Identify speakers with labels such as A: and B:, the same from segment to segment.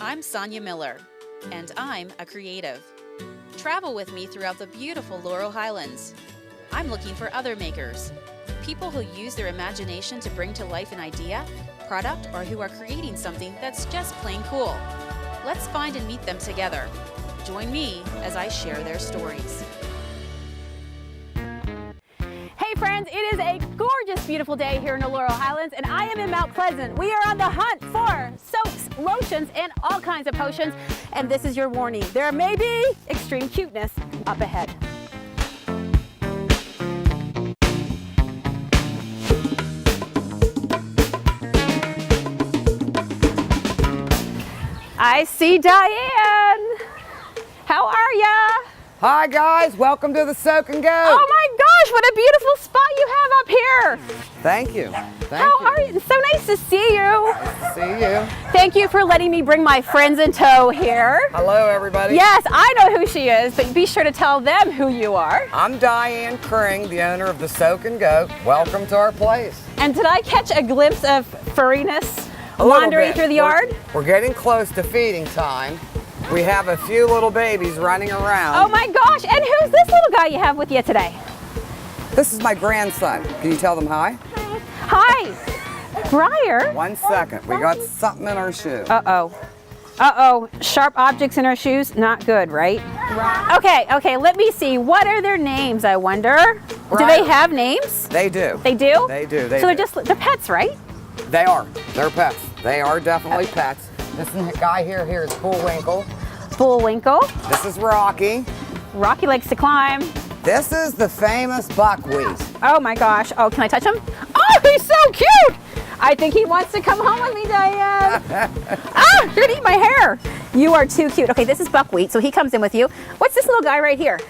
A: I'm Sonia Miller, and I'm a creative. Travel with me throughout the beautiful Laurel Highlands. I'm looking for other makers, people who use their imagination to bring to life an idea, product, or who are creating something that's just plain cool. Let's find and meet them together. Join me as I share their stories.
B: Hey friends, it is a gorgeous, beautiful day here in the Laurel Highlands, and I am in Mount Pleasant. We are on the hunt for soaps, lotions, and all kinds of potions, and this is your warning. There may be extreme cuteness up ahead. I see Diane. How are ya?
C: Hi guys, welcome to the Soakin Goat.
B: Oh my gosh, what a beautiful spot you have up here.
C: Thank you.
B: How are you? It's so nice to see you.
C: Nice to see you.
B: Thank you for letting me bring my friends in tow here.
C: Hello everybody.
B: Yes, I know who she is, but be sure to tell them who you are.
C: I'm Diane Kring, the owner of the Soakin Goat. Welcome to our place.
B: And did I catch a glimpse of furriness
C: A little
B: wandering
C: bit.
B: through the yard?
C: We're getting close to feeding time. We have a few little babies running around.
B: Oh my gosh, and who's this little guy you have with you today?
C: This is my grandson. Can you tell them hi?
B: Hi, Briar.
C: 1 second, we got something in our shoe.
B: Uh-oh. Uh-oh, sharp objects in our shoes, not good, right? Okay, let me see. What are their names, I wonder? Do they have names?
C: They do.
B: They do?
C: They do.
B: So they're pets, right?
C: They are. They're pets. They are definitely pets. This guy here is Bullwinkle.
B: Bullwinkle.
C: This is Rocky.
B: Rocky likes to climb.
C: This is the famous buckwheat.
B: Oh my gosh. Oh, can I touch him? Oh, he's so cute. I think he wants to come home with me, Diane. You're gonna eat my hair. You are too cute. Okay, this is buckwheat, so he comes in with you. What's this little guy right here?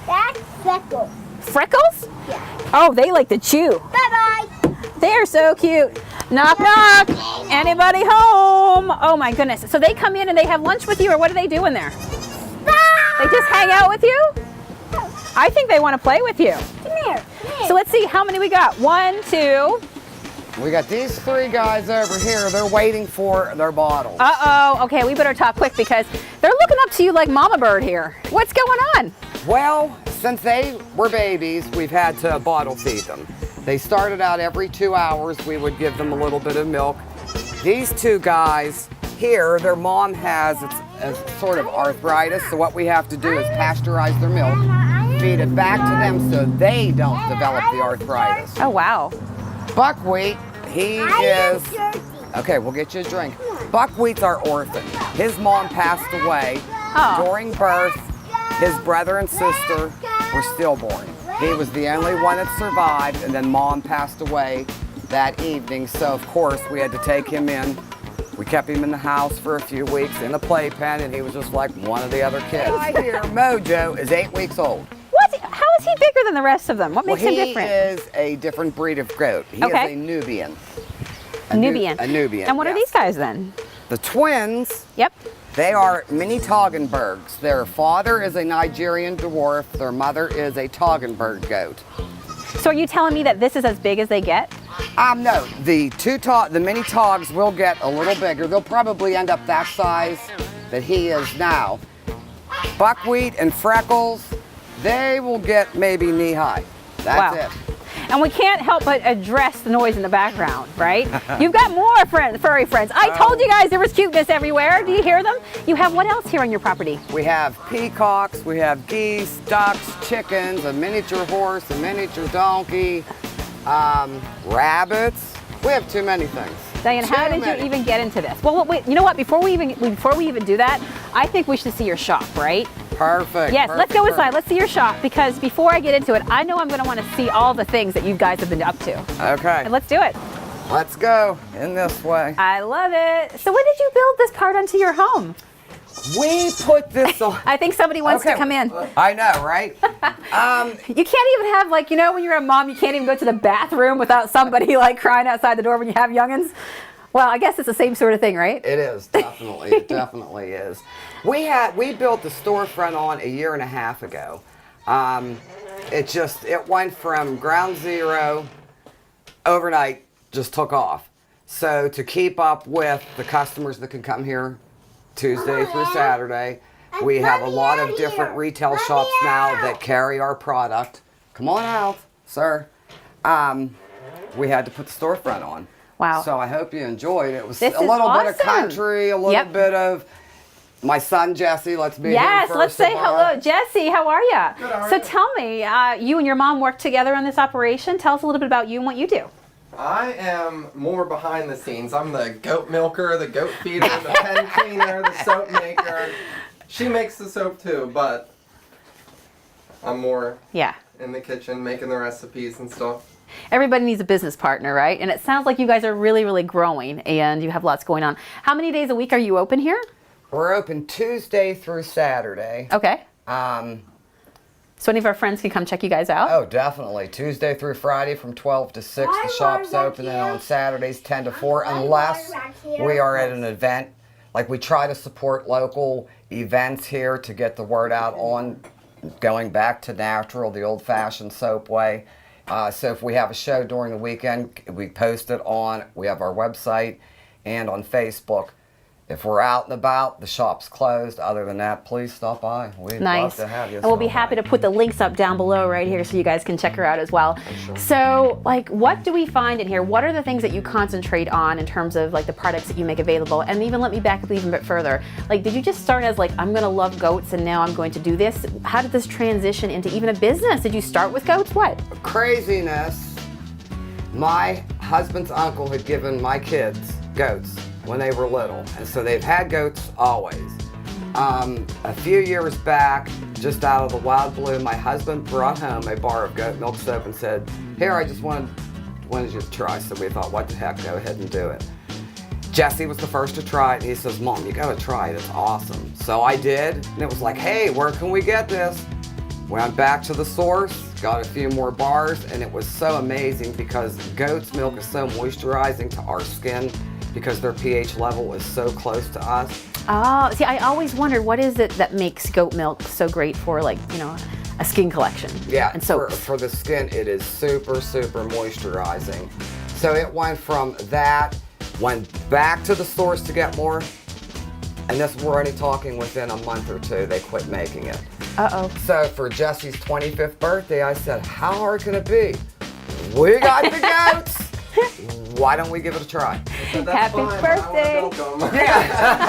D: That's Freckles.
B: Freckles?
D: Yeah.
B: Oh, they like to chew.
D: Bye-bye.
B: They're so cute. Knock, knock. Anybody home? Oh my goodness. So they come in and they have lunch with you, or what do they do in there? They just hang out with you? I think they want to play with you.
D: Come here.
B: So let's see how many we got. 1, 2.
C: We got these 3 guys over here. They're waiting for their bottles.
B: Uh-oh. Okay, we better talk quick because they're looking up to you like Mama Bird here. What's going on?
C: Well, since they were babies, we've had to bottle feed them. They started out every 2 hours. We would give them a little bit of milk. These 2 guys here, their mom has a sort of arthritis, so what we have to do is pasteurize their milk, feed it back to them so they don't develop the arthritis.
B: Oh, wow.
C: Buckwheat, he is... Okay, we'll get you a drink. Buckwheat's our orphan. His mom passed away during birth. His brother and sister were stillborn. He was the only one that survived, and then Mom passed away that evening, so of course we had to take him in. We kept him in the house for a few weeks in the playpen, and he was just like one of the other kids. I hear Mojo is 8 weeks old.
B: How is he bigger than the rest of them? What makes him different?
C: He is a different breed of goat. He is a Nubian. A Nubian.
B: And what are these guys then?
C: The twins.
B: Yep.
C: They are mini Toggenburgs. Their father is a Nigerian dwarf. Their mother is a Toggenburg goat.
B: So are you telling me that this is as big as they get?
C: No. The mini Togs will get a little bigger. They'll probably end up that size that he is now. Buckwheat and Freckles, they will get maybe knee high. That's it.
B: And we can't help but address the noise in the background, right? You've got more furry friends. I told you guys there was cuteness everywhere. Do you hear them? You have what else here on your property?
C: We have peacocks, we have geese, ducks, chickens, a miniature horse, a miniature donkey, rabbits. We have too many things.
B: Diane, how did you even get into this? Well, wait, you know what? Before we even do that, I think we should see your shop, right?
C: Perfect.
B: Yes, let's go inside. Let's see your shop, because before I get into it, I know I'm going to want to see all the things that you guys have been up to.
C: Okay.
B: And let's do it.
C: Let's go in this way.
B: I love it. So when did you build this part onto your home?
C: We put this on.
B: I think somebody wants to come in.
C: I know, right?
B: You can't even have, like, you know, when you're a mom, you can't even go to the bathroom without somebody like crying outside the door when you have youngins. Well, I guess it's the same sort of thing, right?
C: It is, definitely. It definitely is. We built the storefront on 1.5 years ago. It went from ground zero overnight, just took off. So to keep up with the customers that can come here Tuesday through Saturday. We have a lot of different retail shops now that carry our product. Come on out, sir. We had to put the storefront on.
B: Wow.
C: So I hope you enjoyed it. It was
B: This
C: a
B: is
C: little bit of
B: awesome.
C: country, a little bit of my son Jesse. Let's meet him
B: Yes,
C: first
B: let's say
C: of all.
B: hello. Jesse, how are you?
E: Good, how are
B: So
E: you?
B: tell me, you and your mom work together on this operation. Tell us a little bit about you and what you do.
E: I am more behind the scenes. I'm the goat milker, the goat feeder, the pen cleaner, the soap maker. She makes the soap too, but I'm more
B: Yeah.
E: in the kitchen making the recipes and stuff.
B: Everybody needs a business partner, right? And it sounds like you guys are really, really growing and you have lots going on. How many days a week are you open here?
C: We're open Tuesday through Saturday.
B: Okay. So any of our friends can come check you guys out?
C: Oh, definitely. Tuesday through Friday from 12 to 6, the shop's open, and on Saturdays 10 to 4, unless we are at an event. Like, we try to support local events here to get the word out on going back to natural, the old-fashioned soap way. So if we have a show during the weekend, we post it on, we have our website and on Facebook. If we're out and about, the shop's closed. Other than that, please stop by. We'd
B: Nice.
C: love to have you.
B: And we'll be
C: stop
B: happy
C: by.
B: to put the links up down below right here so you guys can check her out as well. So, like, what do we find in here? What are the things that you concentrate on in terms of, like, the products that you make available? And even let me back up even a bit further. Like, did you just start as, like, I'm going to love goats and now I'm going to do this? How did this transition into even a business? Did you start with goats? What?
C: Craziness. My husband's uncle had given my kids goats when they were little, and so they've had goats always. A few years back, just out of the wild blue, my husband brought home a bar of goat milk soap and said, "Here, I just wanted you to try." So we thought, what the heck, go ahead and do it. Jesse was the first to try it, and he says, "Mom, you gotta try it, it's awesome." So I did, and it was like, hey, where can we get this? Went back to the source, got a few more bars, and it was so amazing because goat's milk is so moisturizing to our skin because their pH level is so close to us.
B: Oh, see, I always wondered what is it that makes goat milk so great for, like, you know, a skin collection?
C: Yeah,
B: And
C: for,
B: soaps.
C: for the skin, it is super, super moisturizing. So it went from that, went back to the source to get more, and this, we're only talking within a month or two, they quit making it.
B: Uh-oh.
C: So for Jesse's 25th birthday, I said, how hard can it be? We got the goats. Why don't we give it a try?
E: So that's
B: Happy
E: fine, but I wanna
B: birthday.
E: milk 'em.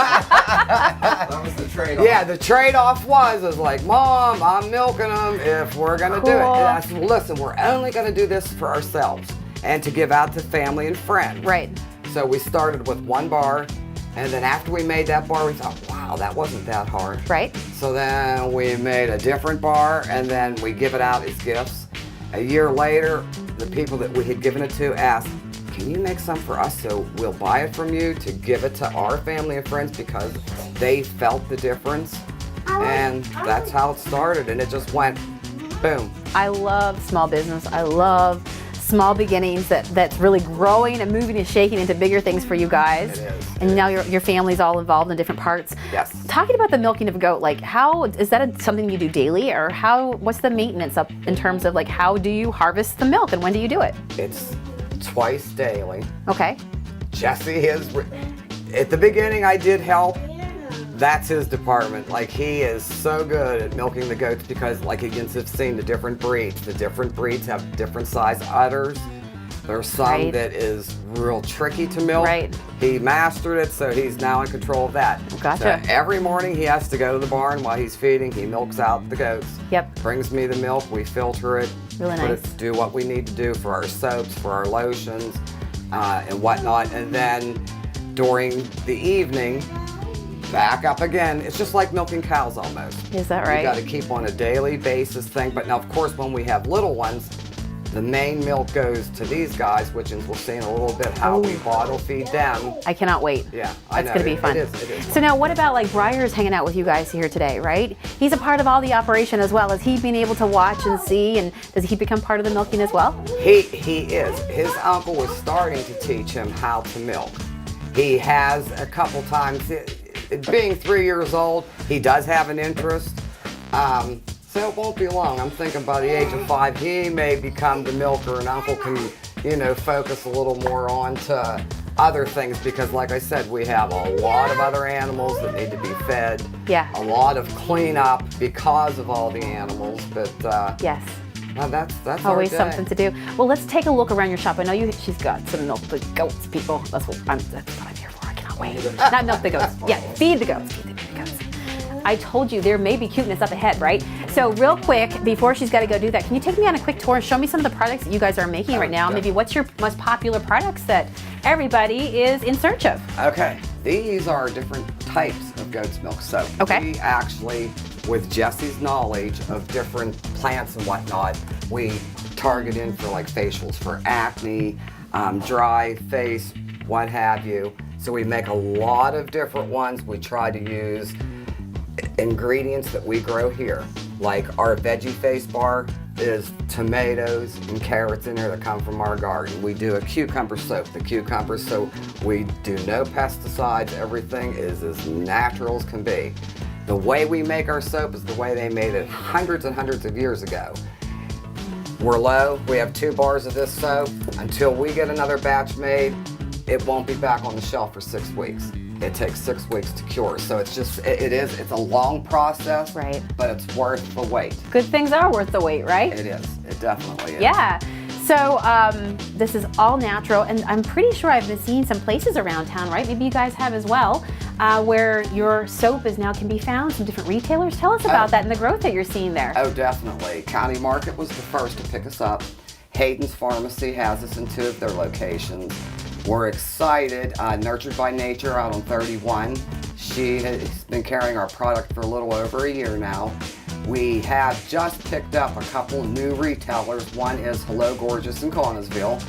E: That was the trade-off.
C: Yeah, the trade-off was like, Mom, I'm milking them if we're gonna do it.
B: Cool.
C: And I said, listen, we're only gonna do this for ourselves and to give out to family and friends.
B: Right.
C: So we started with one bar, and then after we made that bar, we thought, wow, that wasn't that hard.
B: Right.
C: So then we made a different bar, and then we give it out as gifts. A year later, the people that we had given it to asked, can you make some for us so we'll buy it from you to give it to our family and friends because they felt the difference? And that's how it started, and it just went boom.
B: I love small business. I love small beginnings that's really growing and moving and shaking into bigger things for you guys.
C: It is.
B: And now your family's all involved in different parts.
C: Yes.
B: Talking about the milking of a goat, like how is that something you do daily, or what's the maintenance up in terms of like how do you harvest the milk and when do you do it?
C: It's twice daily.
B: Okay.
C: Jesse is, at the beginning I did help. That's his department. Like, he is so good at milking the goats because, like, you can have seen the different breeds. The different breeds have different size udders. There's some
B: Right.
C: that is real tricky to milk.
B: Right.
C: He mastered it, so he's now in control of that.
B: Gotcha.
C: So every morning he has to go to the barn while he's feeding. He milks out the goats.
B: Yep.
C: Brings me the milk. We filter it.
B: Really
C: put
B: nice.
C: it, do what we need to do for our soaps, for our lotions, and whatnot. And then during the evening, back up again. It's just like milking cows almost.
B: Is that right?
C: You got to keep on a daily basis thing. But now, of course, when we have little ones, the main milk goes to these guys, which is we'll see in a little bit how we bottle feed them.
B: I cannot wait.
C: Yeah, I
B: That's
C: know.
B: going to be
C: It
B: fun.
C: is.
B: So now what about like Briar's hanging out with you guys here today, right? He's a part of all the operation as well. Is he being able to watch and see, and does he become part of the milking as well?
C: He is. His uncle was starting to teach him how to milk. He has a couple times, being 3 years old, he does have an interest. So it won't be long. I'm thinking by the age of 5, he may become the milker, and Uncle can, focus a little more on to other things because, like I said, we have a lot of other animals that need to be fed.
B: Yeah.
C: A lot of cleanup because of all the animals, but
B: yes.
C: That's
B: Always
C: our day.
B: something to do. Well, let's take a look around your shop. I know she's got some milk the goats, people. That's what I'm here for. I cannot wait. Not milk the goats. Yeah, feed the goats. Feed the goats. I told you there may be cuteness up ahead, right? So real quick, before she's got to go do that, can you take me on a quick tour and show me some of the products that you guys are making right now? Maybe what's your most popular products that everybody is in search of?
C: Okay, these are different types of goat's milk soap.
B: Okay.
C: We actually, with Jesse's knowledge of different plants and whatnot, we target in for like facials for acne, dry face, what have you. So we make a lot of different ones. We try to use ingredients that we grow here. Like our veggie face bar is tomatoes and carrots in there that come from our garden. We do a cucumber soap. The cucumber soap, we do no pesticides. Everything is as natural as can be. The way we make our soap is the way they made it hundreds and hundreds of years ago. We're low. We have 2 bars of this soap. Until we get another batch made, it won't be back on the shelf for 6 weeks. It takes 6 weeks to cure. So it's a long process,
B: right?
C: But it's worth the wait.
B: Good things are worth the wait, right?
C: It is. It definitely is.
B: Yeah. So this is all natural, and I'm pretty sure I've been seeing some places around town, right? Maybe you guys have as well, where your soap can be found. Some different retailers. Tell us about that and the growth that you're seeing there.
C: Oh, definitely. County Market was the first to pick us up. Hayden's Pharmacy has us in 2 of their locations. We're excited. Nurtured by Nature out on 31. She has been carrying our product for a little over a year now. We have just picked up a couple new retailers. One is Hello Gorgeous in Connellsville.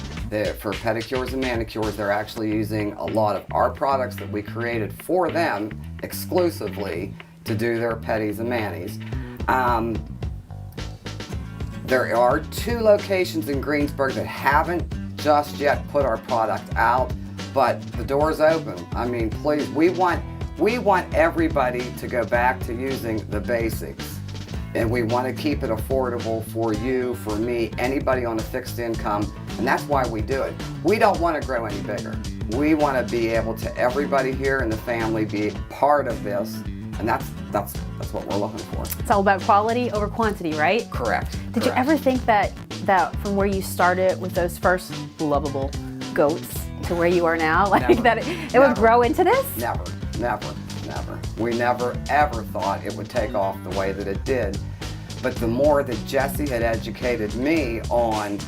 C: For pedicures and manicures, they're actually using a lot of our products that we created for them exclusively to do their pedis and manis. There are 2 locations in Greensburg that haven't just yet put our product out, but the door's open. I mean, please, we want everybody to go back to using the basics, and we want to keep it affordable for you, for me, anybody on a fixed income, and that's why we do it. We don't want to grow any bigger. We want to be able to everybody here in the family be part of this, and that's what we're looking for.
B: It's all about quality over quantity, right?
C: Correct.
B: Did you ever think that from where you started with those first lovable goats to where you are now, like
C: Never.
B: that it would grow into this?
C: Never. We never ever thought it would take off the way that it did. But the more that Jesse had educated me on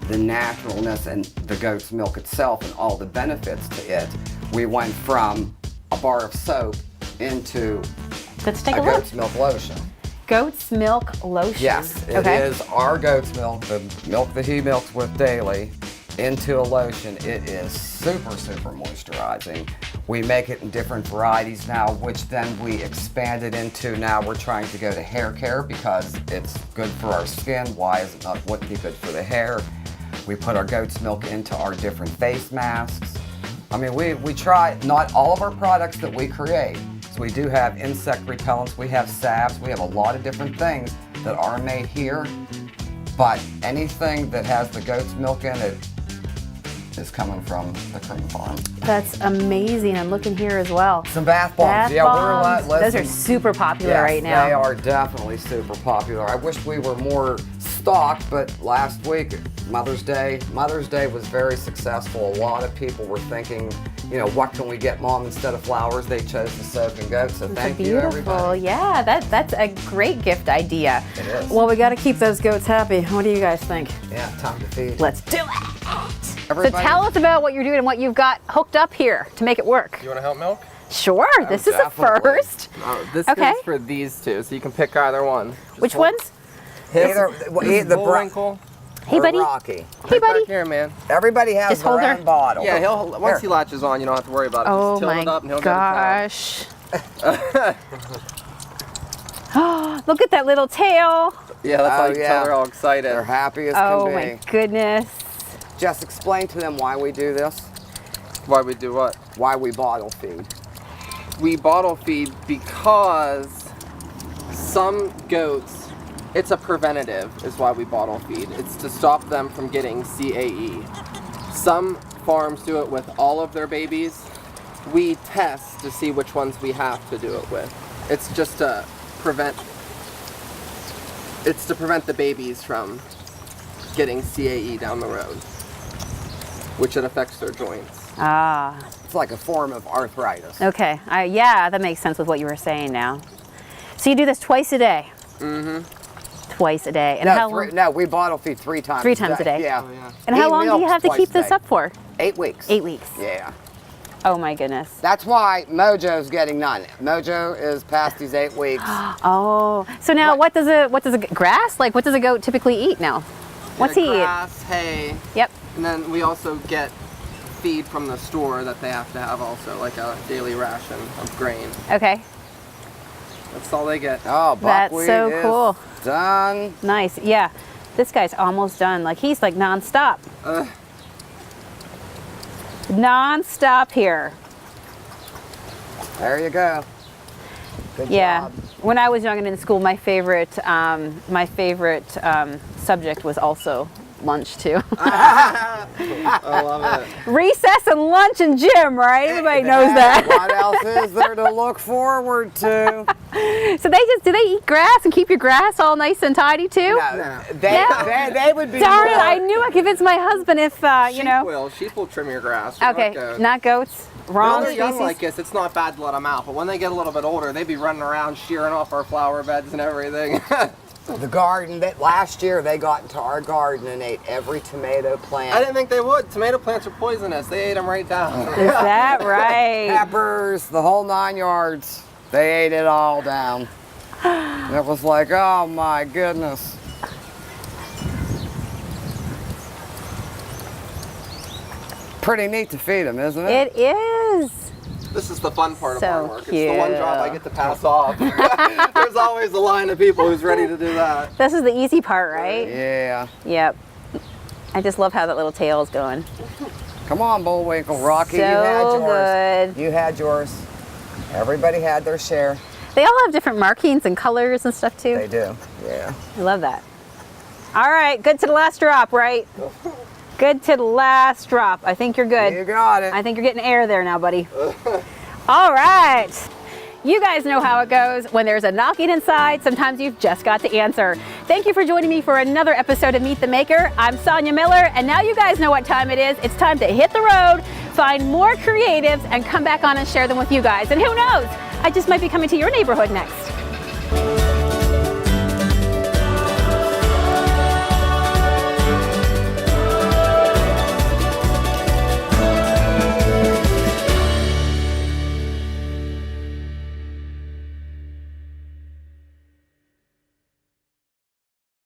C: the naturalness and the goat's milk itself and all the benefits to it, we went from a bar of soap into
B: Let's take a
C: goat's
B: look.
C: milk lotion.
B: Goat's milk lotion.
C: Yes, it is our goat's milk, the milk that he milks with daily, into a lotion. It is super, super moisturizing. We make it in different varieties now, which then we expanded into. Now we're trying to go to hair care because it's good for our skin. Why is it not wouldn't be good for the hair? We put our goat's milk into our different face masks. I mean, we try not all of our products that we create. So we do have insect repellents, we have salves, we have a lot of different things that are made here. But anything that has the goat's milk in it is coming from the cream farm.
B: That's amazing. I'm looking here as well.
C: Some bath bombs.
B: Bombs.
C: We're
B: Those are super popular right now.
C: They are definitely super popular. I wish we were more stocked, but last week, Mother's Day was very successful. A lot of people were thinking, what can we get Mom instead of flowers? They chose the Soakin Goat, so thank you, everybody.
B: Yeah, that's a great gift idea.
C: It is.
B: Well, we got to keep those goats happy. What do you guys think?
C: Yeah, time to feed.
B: Let's do it.
C: Everybody.
B: So tell us about what you're doing and what you've got hooked up here to make it work.
E: You want to help milk?
B: Sure, this is a
C: definitely.
B: first.
E: This
B: Okay.
E: is for these 2, so you can pick either one. Just
B: Which
E: hold-
B: ones?
C: Either the
E: Bullwinkle.
B: Hey, buddy.
C: Rocky.
B: Hey, buddy.
E: Back here, man.
C: Everybody has
B: Just hold
C: their
B: her.
C: own bottle.
E: Yeah, once he
C: Here.
E: latches on, you don't have to worry about it.
B: Oh
E: Just tilt
B: my
E: it up and he'll
B: gosh. Look at that little tail.
E: go to town. Yeah, that's how you can
C: yeah.
E: tell they're all excited.
C: They're happy as
B: Oh
C: can be.
B: my goodness.
C: Just explain to them why we do this,
E: Why we do what?
C: why we bottle feed.
E: We bottle feed because some goats, it's a preventative is why we bottle feed. It's to stop them from getting CAE. Some farms do it with all of their babies. We test to see which ones we have to do it with. It's just to prevent the babies from getting CAE down the road, which it affects their joints.
B: Ah.
C: It's like a form of arthritis.
B: Okay. Yeah, that makes sense with what you were saying now. So you do this twice a day?
E: Mm-hmm.
B: Twice a day. And
C: No,
B: how long?
C: no, we bottle feed 3 times.
B: 3 times a day.
C: Yeah.
E: Oh, yeah.
B: And how
C: Eat
B: long do you
C: milk
B: have to
C: twice
B: keep
C: a
B: this
C: day.
B: up for?
C: 8 weeks.
B: 8 weeks.
C: Yeah.
B: Oh my goodness.
C: That's why Mojo's getting none. Mojo is past these 8 weeks.
B: Oh. So now what does a grass? Like what does a goat typically eat now? What's he eat?
E: Grass, hay.
B: Yep.
E: And then we also get feed from the store that they have to have also, like a daily ration of grain.
B: Okay.
E: That's all they get.
C: Oh,
B: That's
C: buckwheat
B: so
C: is
B: cool.
C: done.
B: Nice. Yeah. This guy's almost done. Like he's like nonstop. Non-stop here.
C: There you go. Good
B: Yeah.
C: job.
B: When I was young and in school, my favorite subject was also lunch too.
E: I love it.
B: Recess and lunch and gym, right? Everybody knows that.
C: What else is there to look forward to?
B: So do they eat grass and keep your grass all nice and tidy too?
C: No, they would be
B: Darn it!
C: more-
B: I knew I convinced my husband if
E: Sheep will trim your grass. but
B: Okay,
E: not goats.
B: not goats.
E: When
B: Wrong
E: they're young
B: species.
E: like this, it's not bad to let them out. But when they get a little bit older, they be running around shearing off our flower beds and everything.
C: The garden, that last year they got into our garden and ate every tomato plant.
E: I didn't think they would. Tomato plants are poisonous. They ate them right down.
B: Is that right?
C: Peppers, the whole 9 yards. They ate it all down. And it was like, oh my goodness. Pretty neat to feed them, isn't it?
B: It is.
E: This is the fun part of
B: So
E: farm work. It's the one job I
B: cute.
E: get to pass off. There's always a line of people who's ready to do that.
B: This is the easy part, right?
C: Yeah.
B: Yep. I just love how that little tail is going.
C: Come on, Bullwinkle. Rocky, you
B: So
C: had yours.
B: good.
C: You had yours. Everybody had their share.
B: They all have different markings and colors and stuff too.
C: They do. Yeah.
B: I love that. All right, good to the last drop, right? Good to the last drop. I think you're good.
C: You got it.
B: I think you're getting air there now, buddy. All right. You guys know how it goes. When there's a knocking inside, sometimes you've just got to answer. Thank you for joining me for another episode of Meet the Maker. I'm Sonia Miller, and now you guys know what time it is. It's time to hit the road, find more creatives, and come back on and share them with you guys. And who knows, I just might be coming to your neighborhood next.